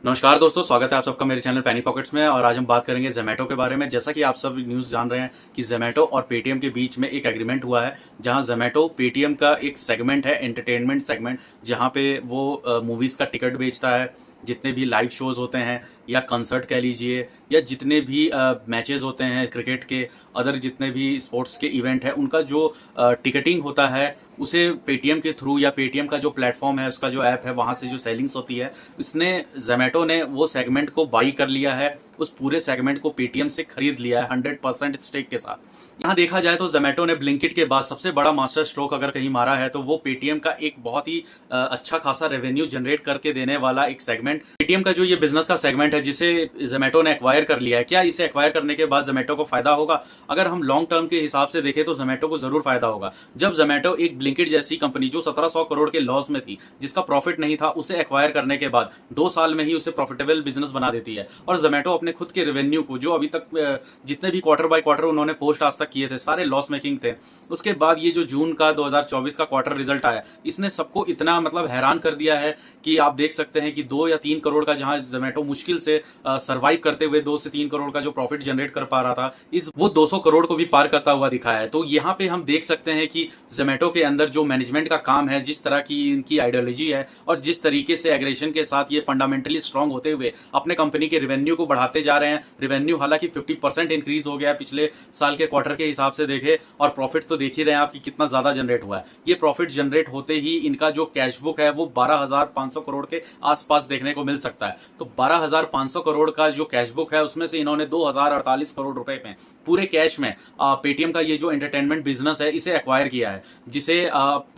नमस्कार दोस्तों, स्वागत है आप सबका मेरे चैनल पैनी पॉकेट्स में। और आज हम बात करेंगे ज़ोमैटो के बारे में। जैसा कि आप सब न्यूज़ जान रहे हैं कि ज़ोमैटो और पेटीएम के बीच में एक एग्रीमेंट हुआ है, जहां ज़ोमैटो पेटीएम का एक सेगमेंट है, एंटरटेनमेंट सेगमेंट, जहां पे वो मूवीज़ का टिकट बेचता है। जितने भी लाइव शोज़ होते हैं या कंसर्ट कह लीजिए, या जितने भी मैचेस होते हैं क्रिकेट के, अदर जितने भी स्पोर्ट्स के इवेंट है, उनका जो टिकटिंग होता है उसे पेटीएम के थ्रू या पेटीएम का जो प्लेटफॉर्म है, उसका जो ऐप है, वहां से जो सेलिंग्स होती है, इसने ज़ोमैटो ने वो सेगमेंट को बाई कर लिया है। उस पूरे सेगमेंट को पेटीएम से खरीद लिया है 100% स्टेक के साथ। यहाँ देखा जाए तो ज़ोमैटो ने ब्लिंकिट के बाद सबसे बड़ा मास्टर स्ट्रोक अगर कहीं मारा है तो वो पेटीएम का एक बहुत ही अच्छा खासा रेवेन्यू जनरेट करके देने वाला एक सेगमेंट, पेटीएम का जो ये बिजनेस का सेगमेंट है जिसे ज़ोमैटो ने एक्वायर कर लिया है। क्या इसे एक्वायर करने के बाद ज़ोमैटो को फायदा होगा? अगर हम लॉन्ग टर्म के हिसाब से देखें तो ज़ोमैटो को जरूर फायदा होगा। जब ज़ोमैटो एक ब्लिंकिट जैसी कंपनी जो 1700 करोड़ के लॉस में थी, जिसका प्रॉफिट नहीं था, उसे एक्वायर करने के बाद 2 साल में ही उसे प्रॉफिटेबल बिजनेस बना देती है। और ज़ोमैटो अपने खुद के रेवेन्यू को, जो अभी तक जितने भी क्वार्टर बाय क्वार्टर उन्होंने पोस्ट आज तक किए थे, सारे लॉस मेकिंग थे। उसके बाद ये जो जून का 2024 का क्वार्टर रिजल्ट आया, इसने सबको इतना हैरान कर दिया है कि आप देख सकते हैं कि 2 या 3 करोड़ का, जहां ज़ोमैटो मुश्किल से सर्वाइव करते हुए 2 से 3 करोड़ का जो प्रॉफिट जनरेट कर पा रहा था, वो 200 करोड़ को भी पार करता हुआ दिखा है। तो यहाँ पे हम देख सकते हैं कि ज़ोमैटो के अंदर जो मैनेजमेंट का काम है, जिस तरह की इनकी आइडियोलॉजी है और जिस तरीके से एग्रेशन के साथ ये फंडामेंटली स्ट्रांग होते हुए अपने कंपनी के रेवेन्यू को बढ़ाते जा रहे हैं। रेवेन्यू हालांकि 50% इंक्रीज हो गया है पिछले साल के क्वार्टर के हिसाब से देखे, और प्रॉफिट तो देख ही रहे हैं आप कि कितना ज्यादा जनरेट हुआ है। ये प्रॉफिट जनरेट होते ही इनका जो कैश बुक है वो 12,500 करोड़ के आसपास देखने को मिल सकता है। तो 12,500 करोड़ का जो कैश बुक है, उसमें से इन्होंने 2,048 करोड़ रुपए में पूरे कैश में पेटीएम का ये जो एंटरटेनमेंट बिजनेस है इसे एक्वायर किया है। जिसे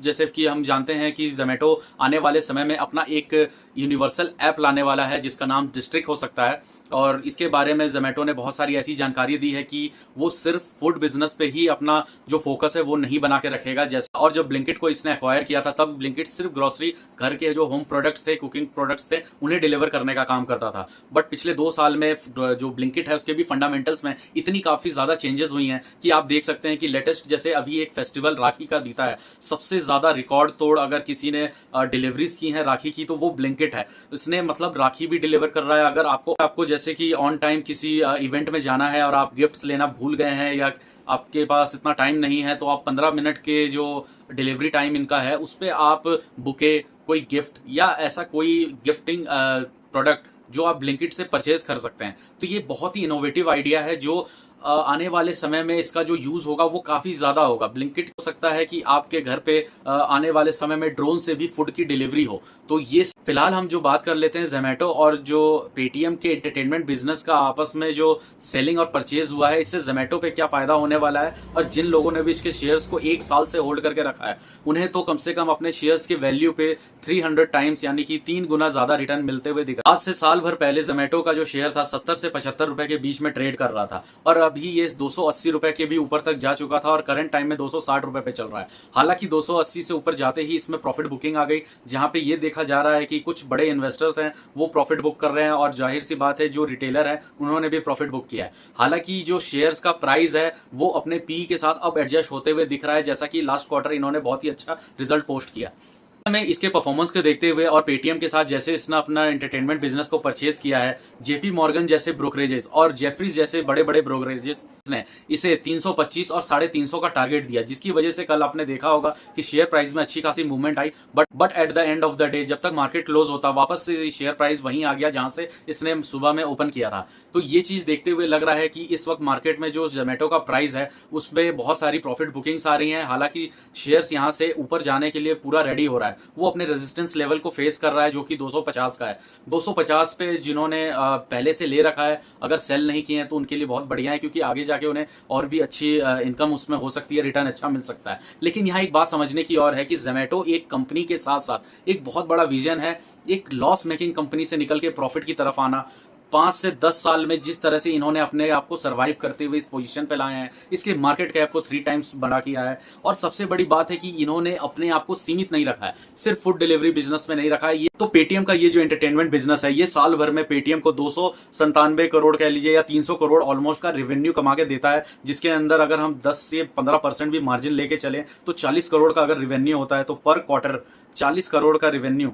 जैसे कि हम जानते हैं कि ज़ोमैटो आने वाले समय में अपना एक यूनिवर्सल ऐप लाने वाला है जिसका नाम डिस्ट्रिक्ट हो सकता है। और इसके बारे में ज़ोमैटो ने बहुत सारी ऐसी जानकारी दी है कि वो सिर्फ फूड बिजनेस पे ही अपना जो फोकस है वो नहीं बना के रखेगा। जैसा और जब ब्लिंकिट को इसने एक्वायर किया था, तब ब्लिंकिट सिर्फ ग्रोसरी, घर के जो होम प्रोडक्ट्स थे, कुकिंग प्रोडक्ट्स थे, उन्हें डिलीवर करने का काम करता था। बट पिछले 2 साल में जो ब्लिंकिट है उसके भी फंडामेंटल्स में इतनी काफी ज्यादा चेंजेस हुई हैं कि आप देख सकते हैं कि लेटेस्ट जैसे अभी एक फेस्टिवल राखी का बीता है, सबसे ज्यादा रिकॉर्ड तोड़ अगर किसी ने डिलीवरीज की है राखी की तो वो ब्लिंकिट है। इसने राखी भी डिलीवर कर रहा है। अगर आपको जैसे कि ऑन टाइम किसी इवेंट में जाना है और आप गिफ्ट लेना भूल गए हैं, या आपके पास इतना टाइम नहीं है, तो आप 15 मिनट के जो डिलीवरी टाइम इनका है उस पर आप बुके, कोई गिफ्ट या ऐसा कोई गिफ्टिंग प्रोडक्ट जो आप ब्लिंकिट से परचेज कर सकते हैं। तो ये बहुत ही इनोवेटिव आइडिया है जो आने वाले समय में इसका जो यूज होगा वो काफी ज्यादा होगा। ब्लिंकिट हो सकता है कि आपके घर पे आने वाले समय में ड्रोन से भी फूड की डिलीवरी हो। तो ये फिलहाल हम जो बात कर लेते हैं ज़ोमैटो और जो पेटीएम के एंटरटेनमेंट बिजनेस का आपस में जो सेलिंग और परचेज हुआ है, इससे ज़ोमैटो पे क्या फायदा होने वाला है। और जिन लोगों ने भी इसके शेयर्स को 1 साल से होल्ड करके रखा है, उन्हें तो कम से कम अपने शेयर्स के वैल्यू पे 300 टाइम्स यानी कि 3 गुना ज्यादा रिटर्न मिलते हुए दिखा। आज से साल भर पहले ज़ोमैटो का जो शेयर था 70 से 75 रुपए के बीच में ट्रेड कर रहा था, और अभी ये 280 रुपए के भी ऊपर तक जा चुका था और करंट टाइम में 260 रुपए पे चल रहा है। हालांकि 280 से ऊपर जाते ही इसमें प्रॉफिट बुकिंग आ गई, जहां पे ये देखा जा रहा है कि कुछ बड़े इन्वेस्टर्स हैं वो प्रॉफिट बुक कर रहे हैं, और जाहिर सी बात है जो रिटेलर है उन्होंने भी प्रॉफिट बुक किया है। हालांकि जो शेयर्स का प्राइस है वो अपने पी के साथ अब एडजस्ट होते हुए दिख रहा है, जैसा कि लास्ट क्वार्टर इन्होंने बहुत ही अच्छा रिजल्ट पोस्ट किया। में इसके परफॉर्मेंस को देखते हुए और पेटीएम के साथ जैसे इसने अपना एंटरटेनमेंट बिजनेस को परचेज किया है, जेपी मॉर्गन जैसे ब्रोकरेजेस और जेफरीज जैसे बड़े बड़े ब्रोकरेजेस ने इसे 325 और 350 का टारगेट दिया, जिसकी वजह से कल आपने देखा होगा कि शेयर प्राइस में अच्छी खासी movement I. But at the end of the day, जब तक मार्केट क्लोज होता, वापस से शेयर प्राइस वहीं आ गया जहां से इसने सुबह में ओपन किया था। तो ये चीज देखते हुए लग रहा है कि इस वक्त मार्केट में जो ज़ोमैटो का प्राइस है उसमें बहुत सारी प्रॉफिट बुकिंग्स आ रही हैं। हालांकि शेयर्स यहां से ऊपर जाने के लिए पूरा रेडी हो रहा है। वो अपने रेजिस्टेंस लेवल को फेस कर रहा है जो कि 250 का है। 250 पे जिन्होंने पहले से ले रखा है, अगर सेल नहीं किए हैं तो उनके लिए बहुत बढ़िया है, क्योंकि आगे जाके उन्हें और भी अच्छी इनकम उसमें हो सकती है, रिटर्न अच्छा मिल सकता है। लेकिन यहाँ एक बात समझने की और है कि ज़ोमैटो एक कंपनी के साथ साथ एक बहुत बड़ा विजन है। एक लॉस मेकिंग कंपनी से निकल के प्रॉफिट की तरफ आना, 5 से 10 साल में जिस तरह से इन्होंने अपने आप को सर्वाइव करते हुए इस पोजीशन पे लाए हैं, इसके मार्केट कैप को 3 टाइम्स बड़ा किया है। और सबसे बड़ी बात है कि इन्होंने अपने आप को सीमित नहीं रखा है, सिर्फ फूड डिलीवरी बिजनेस में नहीं रखा है। ये तो पेटीएम का ये जो एंटरटेनमेंट बिजनेस है, ये साल भर में पेटीएम को 297 करोड़ कह लीजिए या 300 करोड़ ऑलमोस्ट का रेवेन्यू कमा के देता है, जिसके अंदर अगर हम 10 से 15% भी मार्जिन लेके चले तो 40 करोड़ का अगर रेवेन्यू होता है, तो पर क्वार्टर 40 करोड़ का रेवेन्यू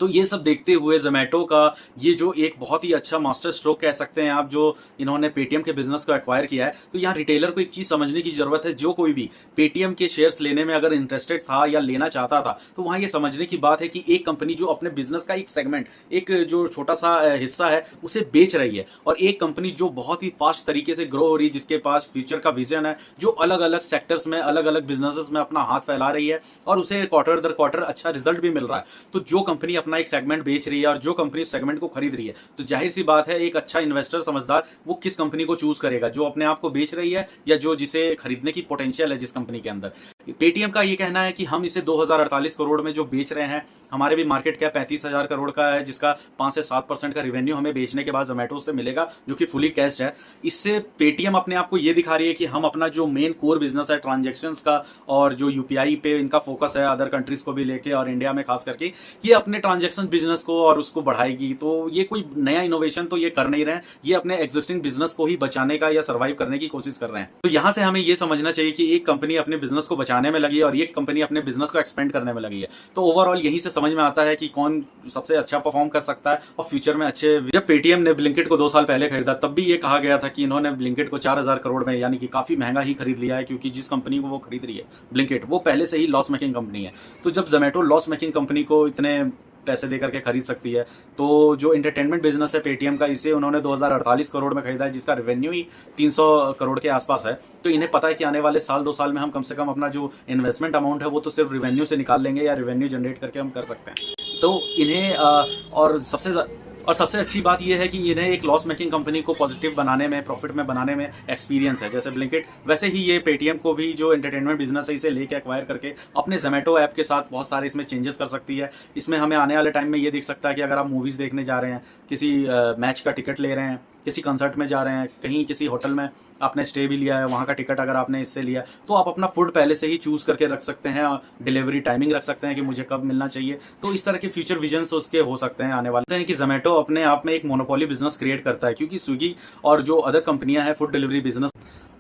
तो ये सब देखते हुए ज़ोमैटो का ये जो एक बहुत ही अच्छा मास्टर स्ट्रोक कह सकते हैं आप, जो इन्होंने पेटीएम के बिजनेस को एक्वायर किया है। तो यहाँ रिटेलर को एक चीज समझने की जरूरत है, जो कोई भी पेटीएम के शेयर्स लेने में अगर इंटरेस्टेड था या लेना चाहता था, तो वहां ये समझने की बात है कि एक कंपनी जो अपने बिजनेस का एक सेगमेंट, एक जो छोटा सा हिस्सा है उसे बेच रही है, और एक कंपनी जो बहुत ही फास्ट तरीके से ग्रो हो रही है, जिसके पास फ्यूचर का विजन है, जो अलग अलग सेक्टर्स में, अलग अलग बिजनेसेस में अपना हाथ फैला रही है, और उसे क्वार्टर दर क्वार्टर अच्छा रिजल्ट भी मिल रहा है। तो जो कंपनी अपना एक सेगमेंट बेच रही है और जो कंपनी उस सेगमेंट को खरीद रही है, तो जाहिर सी बात है एक अच्छा इन्वेस्टर समझदार वो किस कंपनी को चूज करेगा, जो अपने आप को बेच रही है या जो जिसे खरीदने की पोटेंशियल है जिस कंपनी के अंदर। पेटीएम का ये कहना है कि हम इसे 2048 करोड़ में जो बेच रहे हैं, हमारे भी मार्केट कैप 35,000 करोड़ का है, जिसका 5 से 7% का रेवेन्यू हमें बेचने के बाद जोमेटो से मिलेगा, जो कि फुली कैश्ड है। इससे पेटीएम अपने आप को ये दिखा रही है कि हम अपना जो मेन कोर बिजनेस है ट्रांजेक्शन्स का, और जो यूपीआई पे इनका फोकस है अदर कंट्रीज को भी लेके और इंडिया में खास करके, ये अपने ट्रांजेक्शन बिजनेस को और उसको बढ़ाएगी। तो ये कोई नया इनोवेशन तो ये कर नहीं रहे हैं, ये अपने एग्जिस्टिंग बिजनेस को ही बचाने का या सर्वाइव करने की कोशिश कर रहे हैं। तो यहां से हमें ये समझना चाहिए कि एक कंपनी अपने बिजनेस को बचाने में लगी है और एक कंपनी अपने बिजनेस को एक्सपेंड करने में लगी है। तो ओवरऑल यही से समझ में आता है कि कौन सबसे अच्छा परफॉर्म कर सकता है और फ्यूचर में अच्छे। जब पेटीएम ने ब्लिंकिट को 2 साल पहले खरीदा, तब भी ये कहा गया था कि इन्होंने ब्लिंकिट को 4,000 करोड़ में, यानी कि काफी महंगा ही खरीद लिया है, क्योंकि जिस कंपनी को वो खरीद रही है ब्लिंकिट, वो पहले से ही लॉस मेकिंग कंपनी है। तो जब जोमेटो लॉस मेकिंग कंपनी को इतने पैसे देकर के खरीद सकती है, तो जो एंटरटेनमेंट बिजनेस है पेटीएम का, इसे उन्होंने 2048 करोड़ में खरीदा है, जिसका रेवेन्यू ही 300 करोड़ के आसपास है। तो इन्हें पता है कि आने वाले साल 2 साल में हम कम से कम अपना जो इन्वेस्टमेंट अमाउंट है वो तो सिर्फ रेवेन्यू से निकाल लेंगे, या रेवेन्यू जनरेट करके हम कर सकते हैं। तो इन्हें और सबसे अच्छी बात यह है कि इन्हें एक लॉस मेकिंग कंपनी को पॉजिटिव बनाने में, प्रॉफिट में बनाने में एक्सपीरियंस है। जैसे ब्लिंकिट, वैसे ही ये पेटीएम को भी जो एंटरटेनमेंट बिजनेस है इसे लेके एक्वायर करके अपने जोमेटो ऐप के साथ बहुत सारे इसमें चेंजेस कर सकती है। इसमें हमें आने वाले टाइम में ये दिख सकता है कि अगर आप मूवीज देखने जा रहे हैं, किसी मैच का टिकट ले रहे हैं, किसी कंसर्ट में जा रहे हैं, कहीं किसी होटल में आपने स्टे भी लिया है, वहाँ का टिकट अगर आपने इससे लिया, तो आप अपना फूड पहले से ही चूज करके रख सकते हैं, डिलीवरी टाइमिंग रख सकते हैं कि मुझे कब मिलना चाहिए। तो इस तरह के फ्यूचर विजन्स उसके हो सकते हैं आने वाले हैं कि जोमेटो अपने आप में एक मोनोपोली बिजनेस क्रिएट करता है, क्योंकि स्विगी और जो अदर कंपनियां हैं फूड डिलीवरी बिजनेस,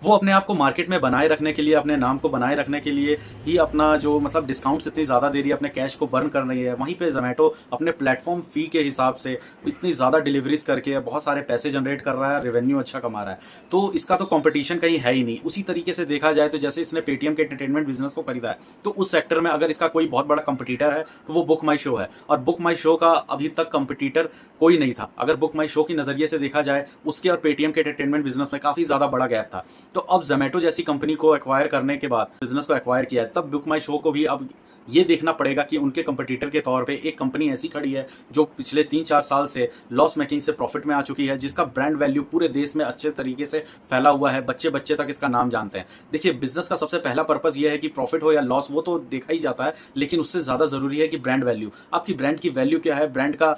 वो अपने आप को मार्केट में बनाए रखने के लिए, अपने नाम को बनाए रखने के लिए ही अपना जो मतलब डिस्काउंट्स इतनी ज़्यादा दे रही है, अपने कैश को बर्न कर रही है। वहीं पे जोमेटो अपने प्लेटफॉर्म फी के हिसाब से इतनी ज़्यादा डिलीवरीज करके बहुत सारे पैसे जनरेट कर रहा है, रेवेन्यू अच्छा कमा रहा है। तो इसका तो कंपटीशन कहीं है ही नहीं। उसी तरीके से देखा जाए तो जैसे इसने पेटीएम के एंटरटेनमेंट बिजनेस को खरीदा है, तो उस सेक्टर में अगर इसका कोई बहुत बड़ा कंपटीटर है तो वो बुक माई शो है, और बुक माई शो का अभी तक कंपटीटर कोई नहीं था। अगर बुक माई शो की नजरिए से देखा जाए, उसके और पेटीएम के एंटरटेनमेंट बिजनेस में काफी ज्यादा बड़ा गैप था। तो अब जोमेटो जैसी कंपनी को एक्वायर करने के बाद, बिजनेस को एक्वायर किया है, तब बुक माई शो को भी अब ये देखना पड़ेगा कि उनके कंपटीटर के तौर पे एक कंपनी ऐसी खड़ी है जो पिछले 3-4 साल से लॉस मेकिंग से प्रॉफिट में आ चुकी है, जिसका ब्रांड वैल्यू पूरे देश में अच्छे तरीके से फैला हुआ है, बच्चे बच्चे तक इसका नाम जानते हैं। देखिए, बिजनेस का सबसे पहला पर्पस ये है कि प्रॉफिट हो या लॉस वो तो देखा ही जाता है, लेकिन उससे ज्यादा जरूरी है कि ब्रांड वैल्यू, आपकी ब्रांड की वैल्यू क्या है, ब्रांड का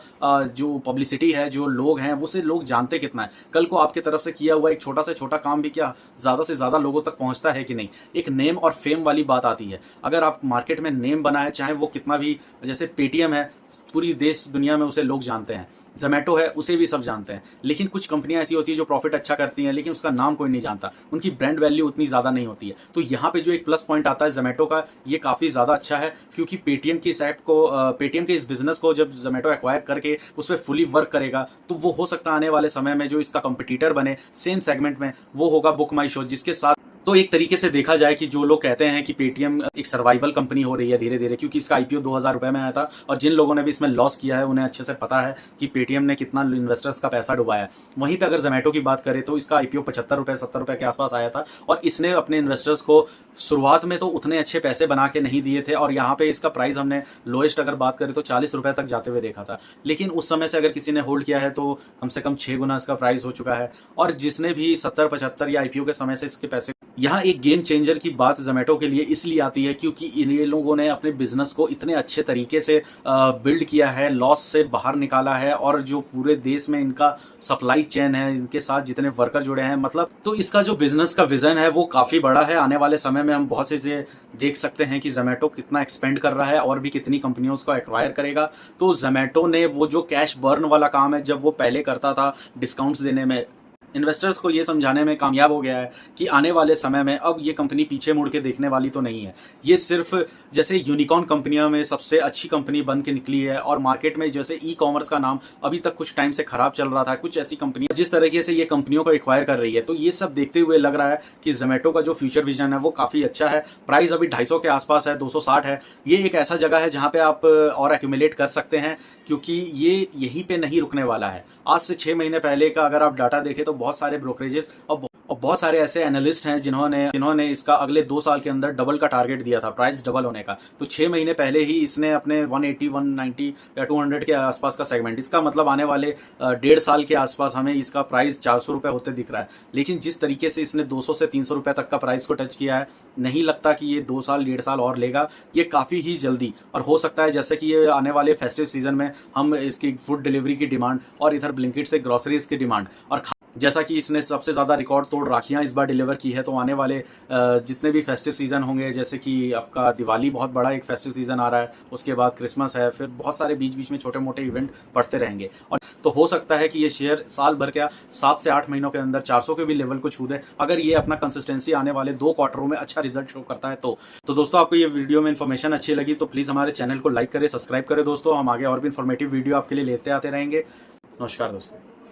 जो पब्लिसिटी है, जो लोग हैं उसे लोग जानते कितना है, कल को आपके तरफ से किया हुआ एक छोटा से छोटा काम भी क्या ज्यादा से ज्यादा लोगों तक पहुंचता है कि नहीं। एक नेम और फेम वाली बात आती है। अगर आप मार्केट में नेम बनाए, चाहे वो कितना भी, जैसे पेटीएम है, पूरी देश दुनिया में उसे लोग जानते हैं, जोमेटो है उसे भी सब जानते हैं, लेकिन कुछ कंपनियां ऐसी होती है जो प्रॉफिट अच्छा करती हैं लेकिन उसका नाम कोई नहीं जानता, उनकी ब्रांड वैल्यू उतनी ज्यादा नहीं होती है। तो यहाँ पे जो एक प्लस पॉइंट आता है जोमेटो का, ये काफी ज्यादा अच्छा है, क्योंकि पेटीएम की इस ऐप को, पेटीएम के इस बिजनेस को जब जोमेटो एक्वायर करके उस पर फुली वर्क करेगा, तो वो हो सकता है आने वाले समय में जो इसका कंपटीटर बने सेम सेगमेंट में, वो होगा बुक माई शो, जिसके साथ तो एक तरीके से देखा जाए कि जो लोग कहते हैं कि पेटीएम एक सर्वाइवल कंपनी हो रही है धीरे धीरे, क्योंकि इसका आईपीओ 2000 रुपए में आया था, और जिन लोगों ने भी इसमें लॉस किया है उन्हें अच्छे से पता है कि पेटीएम ने कितना इन्वेस्टर्स का पैसा डुबाया है। वहीं पे अगर जोमेटो की बात करें तो इसका आईपीओ 75 रुपए 70 रुपए के आसपास आया था, और इसने अपने इन्वेस्टर्स को शुरुआत में तो उतने अच्छे पैसे बना के नहीं दिए थे, और यहाँ पे इसका प्राइस हमने लोएस्ट अगर बात करें तो 40 रुपए तक जाते हुए देखा था। लेकिन उस समय से अगर किसी ने होल्ड किया है तो कम से कम 6 गुना इसका प्राइस हो चुका है, और जिसने भी 70-75 या आईपीओ के समय से इसके पैसे, यहाँ एक गेम चेंजर की बात जोमेटो के लिए इसलिए आती है क्योंकि ये लोगों ने अपने बिजनेस को इतने अच्छे तरीके से बिल्ड किया है, लॉस से बाहर निकाला है, और जो पूरे देश में इनका सप्लाई चेन है, इनके साथ जितने वर्कर जुड़े हैं, मतलब तो इसका जो बिजनेस का विजन है वो काफी बड़ा है। आने वाले समय में हम बहुत से चीजें देख सकते हैं कि जोमेटो कितना एक्सपेंड कर रहा है और भी कितनी कंपनियों को एक्वायर करेगा। तो जोमेटो ने वो जो कैश बर्न वाला काम है, जब वो पहले करता था डिस्काउंट्स देने में, इन्वेस्टर्स को ये समझाने में कामयाब हो गया है कि आने वाले समय में अब ये कंपनी पीछे मुड़ के देखने वाली तो नहीं है। ये सिर्फ जैसे यूनिकॉर्न कंपनियों में सबसे अच्छी कंपनी बन के निकली है, और मार्केट में जैसे ई कॉमर्स का नाम अभी तक कुछ टाइम से खराब चल रहा था, कुछ ऐसी कंपनियां जिस तरीके से ये कंपनियों को एक्वायर कर रही है, तो ये सब देखते हुए लग रहा है कि जोमेटो का जो फ्यूचर विजन है वो काफी अच्छा है। प्राइस अभी 250 के आसपास है, 260 है। ये एक ऐसा जगह है जहां पे आप और एक्यूमुलेट कर सकते हैं, क्योंकि ये यहीं पे नहीं रुकने वाला है। आज से 6 महीने पहले का अगर आप डाटा देखें तो बहुत सारे ब्रोकरेजेस और बहुत सारे ऐसे एनालिस्ट हैं जिन्होंने इसका अगले 2 साल के अंदर डबल का टारगेट दिया था, प्राइस डबल होने का। तो 6 महीने पहले ही इसने अपने 180, 190 या 200 के आसपास का सेगमेंट, इसका मतलब आने वाले 1.5 साल के आसपास हमें इसका प्राइस 400 रुपये होते दिख रहा है। लेकिन जिस तरीके से इसने 200 से 300 रुपये तक का प्राइस को टच किया है, नहीं लगता कि ये 2 साल 1.5 साल और लेगा। ये काफ़ी ही जल्दी, और हो सकता है जैसे कि ये आने वाले फेस्टिव सीजन में हम इसकी फूड डिलीवरी की डिमांड और इधर ब्लिंकिट से ग्रोसरीज की डिमांड, और जैसा कि इसने सबसे ज़्यादा रिकॉर्ड तोड़ राखियाँ इस बार डिलीवर की है, तो आने वाले जितने भी फेस्टिव सीज़न होंगे, जैसे कि आपका दिवाली बहुत बड़ा एक फेस्टिव सीज़न आ रहा है, उसके बाद क्रिसमस है, फिर बहुत सारे बीच बीच में छोटे मोटे इवेंट पड़ते रहेंगे, और तो हो सकता है कि ये शेयर साल भर क्या 7 से 8 महीनों के अंदर 400 के भी लेवल को छू दे, अगर ये अपना कंसिस्टेंसी आने वाले 2 क्वार्टरों में अच्छा रिजल्ट शो करता है तो दोस्तों, आपको ये वीडियो में इन्फॉर्मेशन अच्छी लगी तो प्लीज़ हमारे चैनल को लाइक करें, सब्सक्राइब करें दोस्तों। हम आगे और भी इन्फॉर्मेटिव वीडियो आपके लिए लेते आते रहेंगे। नमस्कार दोस्तों।